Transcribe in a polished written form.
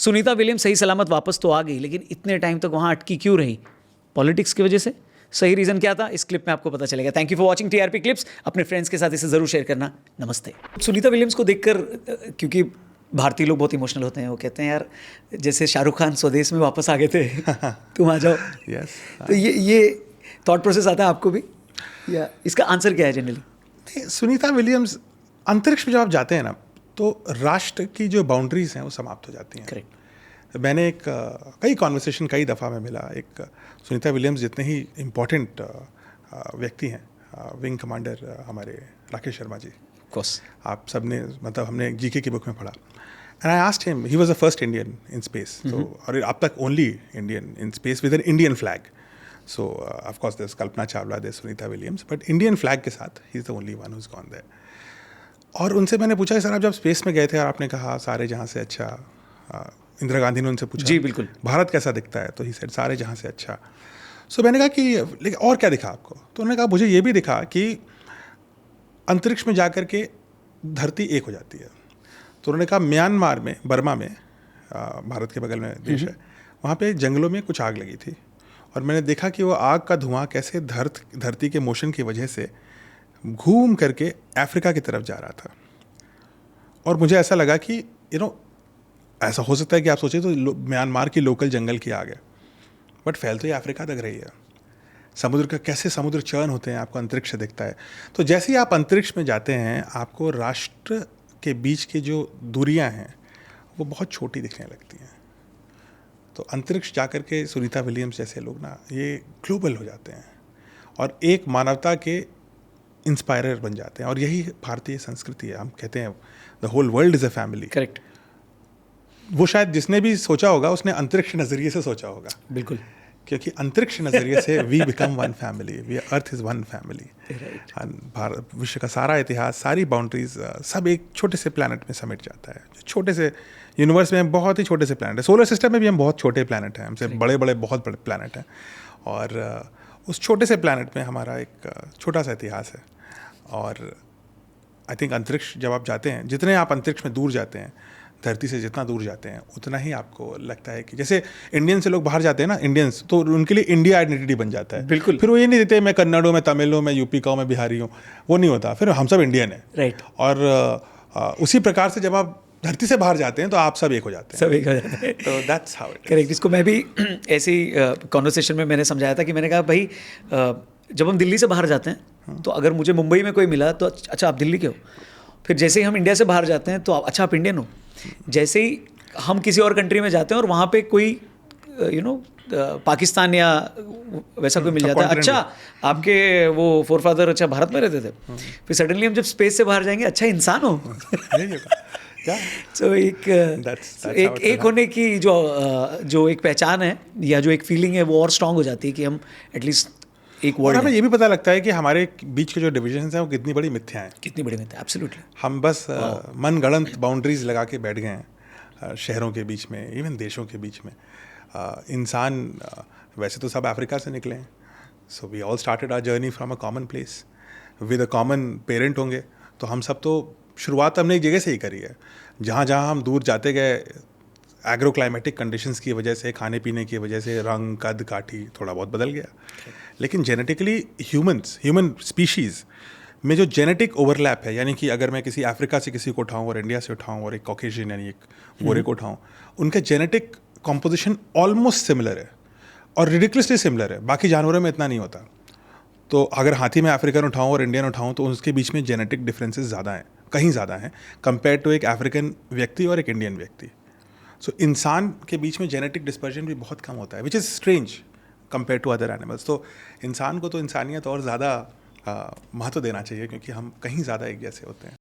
Sunita Williams सही सलामत वापस तो आ गई, लेकिन इतने टाइम तक वहाँ अटकी क्यों रही? पॉलिटिक्स की वजह से? सही रीज़न क्या था, इस क्लिप में आपको पता चलेगा। Thank you for watching TRP clips. अपने फ्रेंड्स के साथ इसे ज़रूर शेयर करना। नमस्ते। सुनीता विलियम्स को देखकर, क्योंकि भारतीय लोग बहुत इमोशनल होते हैं, वो कहते हैं यार जैसे शाहरुख खान स्वदेश में वापस आ गए थे तुम आ जाओ। यस। तो ये थॉट प्रोसेस आता है आपको भी, या इसका आंसर क्या है जनरली? सुनीता विलियम्स, अंतरिक्ष में जब आप जाते हैं ना, तो राष्ट्र की जो बाउंड्रीज हैं वो समाप्त हो जाती हैं। करेक्ट। मैंने कई कॉन्वर्सेशन कई दफ़ा में मिला, एक सुनीता विलियम्स जितने ही इम्पोर्टेंट व्यक्ति हैं, विंग कमांडर हमारे राकेश शर्मा जी, कोर्स आप सब ने, मतलब हमने जीके की बुक में पढ़ा, and I asked him, he was the first Indian in space, तो और अब तक only Indian in space with an Indian flag. So of course there Kalpana Chawla, there Sunita Williams, but Indian flag के साथ he is the only one who is gone there. और उनसे मैंने पूछा कि सर आप जब स्पेस में गए थे और आपने कहा सारे जहाँ से अच्छा, इंदिरा गांधी ने उनसे पूछा जी बिल्कुल, भारत कैसा दिखता है, तो ही सेड सारे जहाँ से अच्छा। सो मैंने कहा कि लेकिन और क्या दिखा आपको? तो उन्होंने कहा मुझे ये भी दिखा कि अंतरिक्ष में जाकर के धरती एक हो जाती है। तो उन्होंने कहा म्यांमार में, बर्मा में, भारत के बगल में देश है, वहाँ पे जंगलों में कुछ आग लगी थी, और मैंने देखा कि वो आग का धुआं कैसे धरती के मोशन की वजह से घूम करके अफ्रीका की तरफ जा रहा था। और मुझे ऐसा लगा कि ऐसा हो सकता है कि आप सोचें तो म्यांमार की लोकल जंगल की आग है, बट फैल तो ये अफ्रीका तक रही है। समुद्र का कैसे समुद्र चर्न होते हैं, आपको अंतरिक्ष दिखता है। तो जैसे ही आप अंतरिक्ष में जाते हैं, आपको राष्ट्र के बीच की जो दूरियां हैं वो बहुत छोटी दिखने लगती हैं। तो अंतरिक्ष जाकर के सुनीता विलियम्स जैसे लोग ना, ये ग्लोबल हो जाते हैं और एक मानवता के इंस्पायरर बन जाते हैं। और यही भारतीय संस्कृति है। हम कहते हैं the whole world is a family. Correct. वो शायद जिसने भी सोचा होगा उसने अंतरिक्ष नज़रिए से सोचा होगा, बिल्कुल, क्योंकि अंतरिक्ष नज़रिए से we become one family, we earth is one family. Bharat, विश्व का सारा इतिहास, सारी बाउंड्रीज, सब एक छोटे से प्लैनेट में समेट जाता है। जो छोटे से यूनिवर्स में बहुत ही छोटे से प्लैनेट है। सोलर सिस्टम में भी हम बहुत छोटे प्लैनेट हैं, हमसे बड़े बड़े बहुत बड़े प्लैनेट हैं, और उस छोटे से प्लैनेट में हमारा एक छोटा सा इतिहास है। और आई थिंक अंतरिक्ष जब आप जाते हैं, जितने आप अंतरिक्ष में दूर जाते हैं, धरती से जितना दूर जाते हैं, उतना ही आपको लगता है कि जैसे इंडियन से लोग बाहर जाते हैं ना, इंडियंस, तो उनके लिए इंडिया आइडेंटिटी बन जाता है। बिल्कुल। फिर वो ये नहीं देते मैं कन्नड़ हूँ, मैं तमिल हूँ, मैं यूपी का हूँ, मैं बिहारी हूँ, वो नहीं होता। फिर हम सब इंडियन हैं। राइट। और उसी प्रकार से जब आप धरती से बाहर जाते हैं तो आप सब एक हो जाते हैं। सब एक हो जाते हैं। तो दैट्स हाउ इट। करेक्ट। इसको मैं भी ऐसी कॉन्वर्सेशन में मैंने समझाया था कि मैंने कहा भाई, जब हम दिल्ली से बाहर जाते हैं तो अगर मुझे मुंबई में कोई मिला तो अच्छा आप दिल्ली के हो। फिर जैसे ही हम इंडिया से बाहर जाते हैं तो अच्छा आप इंडियन हो। जैसे ही हम किसी और कंट्री में जाते हैं और वहाँ पे कोई पाकिस्तान या वैसा कोई मिल जाता है, अच्छा आपके वो फोरफादर अच्छा भारत में रहते थे। फिर सडनली हम जब स्पेस से बाहर जाएंगे, अच्छा इंसान हो। तो एक होने की जो एक पहचान है या जो एक फीलिंग है वो और स्ट्रांग हो जाती है कि हम एटलीस्ट एक वर्ड। हमें ये भी पता लगता है कि हमारे बीच के जो डिविजन्स हैं वो कितनी बड़ी मिथ्या हैं। कितनी बड़ी मिथ्या, एब्सोल्युटली। हम बस मनगढ़ंत बाउंड्रीज लगा के बैठ गए हैं शहरों के बीच में, इवन देशों के बीच में। इंसान वैसे तो सब अफ्रीका से निकले हैं, so we all started our journey from a common place with a common parent होंगे। तो हम सब तो शुरुआत हमने एक जगह से ही करी है। जहाँ जहाँ हम दूर जाते गए, एग्रो क्लाइमेटिक कंडीशंस की वजह से, खाने पीने की वजह से रंग, कद, काठी थोड़ा बहुत बदल गया। लेकिन जेनेटिकली ह्यूमन स्पीशीज़ में जो जेनेटिक ओवरलैप है, यानी कि अगर मैं किसी अफ्रीका से किसी को उठाऊँ और इंडिया से उठाऊँ और एक कॉकेशियन यानी एक गोरे को उठाऊँ, उनका जेनेटिक कॉम्पोजिशन ऑलमोस्ट सिमिलर है और रिडिकुलसली सिमिलर है। बाकी जानवरों में इतना नहीं होता। तो अगर हाथी में अफ्रीकन उठाऊँ और इंडियन उठाऊँ तो उसके बीच में जेनेटिक डिफरेंसेस ज़्यादा हैं, कहीं ज़्यादा हैं कंपेयर टू एक अफ्रीकन व्यक्ति और एक इंडियन व्यक्ति। सो इंसान के बीच में जेनेटिक डिस्पर्जन भी बहुत कम होता है, which is strange compare to other animals. तो इंसान को तो इंसानियत और ज़्यादा महत्व देना चाहिए, क्योंकि हम कहीं ज़्यादा एक जैसे होते हैं।